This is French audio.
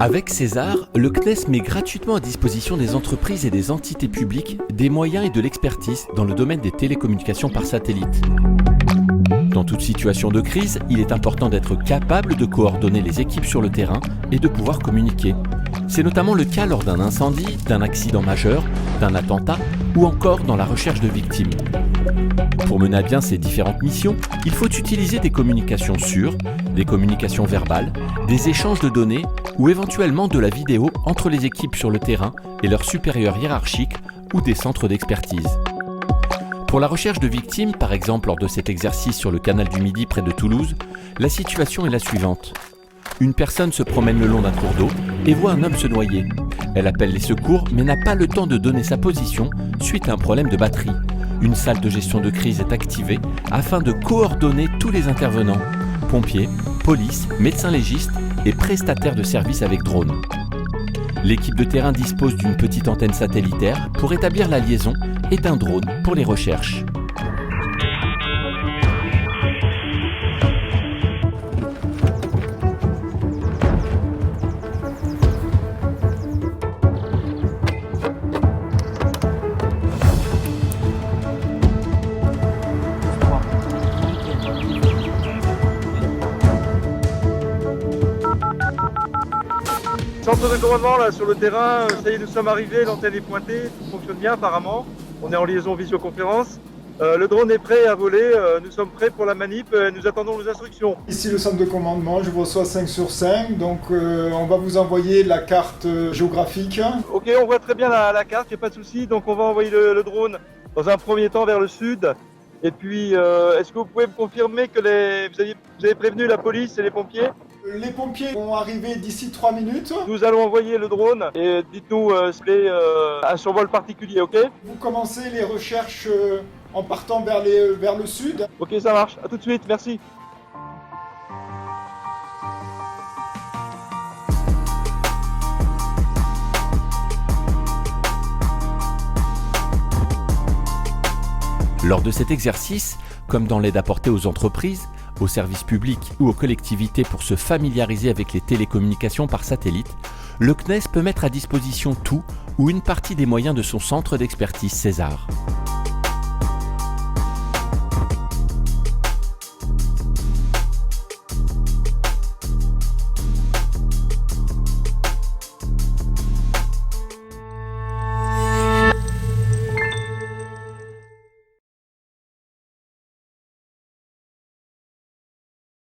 Avec César, le CNES met gratuitement à disposition des entreprises et des entités publiques des moyens et de l'expertise dans le domaine des télécommunications par satellite. Dans toute situation de crise, il est important d'être capable de coordonner les équipes sur le terrain et de pouvoir communiquer. C'est notamment le cas lors d'un incendie, d'un accident majeur, d'un attentat ou encore dans la recherche de victimes. Pour mener à bien ces différentes missions, il faut utiliser des communications sûres, des communications verbales, des échanges de données ou éventuellement de la vidéo entre les équipes sur le terrain et leurs supérieurs hiérarchiques ou des centres d'expertise. Pour la recherche de victimes, par exemple lors de cet exercice sur le canal du Midi près de Toulouse, la situation est la suivante. Une personne se promène le long d'un cours d'eau et voit un homme se noyer. Elle appelle les secours mais n'a pas le temps de donner sa position suite à un problème de batterie. Une salle de gestion de crise est activée afin de coordonner tous les intervenants, pompiers, police, médecins légistes et prestataires de services avec drone. L'équipe de terrain dispose d'une petite antenne satellitaire pour établir la liaison et d'un drone pour les recherches. Centre de commandement là sur le terrain, ça y est, nous sommes arrivés, l'antenne est pointée, tout fonctionne bien apparemment. On est en liaison visioconférence. Le drone est prêt à voler, nous sommes prêts pour la manip, nous attendons nos instructions. Ici le centre de commandement, je vous reçois 5 sur 5, donc on va vous envoyer la carte géographique. Ok, on voit très bien la carte, il n'y a pas de souci, donc on va envoyer le drone dans un premier temps vers le sud. Et puis, est-ce que vous pouvez me confirmer que vous avez prévenu la police et les pompiers ? Les pompiers vont arriver d'ici 3 minutes. Nous allons envoyer le drone et dites-nous s'il plaît un survol particulier, ok ? Vous commencez les recherches en partant vers le sud. Ok, ça marche. À tout de suite, merci. Lors de cet exercice, comme dans l'aide apportée aux entreprises, aux services publics ou aux collectivités pour se familiariser avec les télécommunications par satellite, le CNES peut mettre à disposition tout ou une partie des moyens de son centre d'expertise César.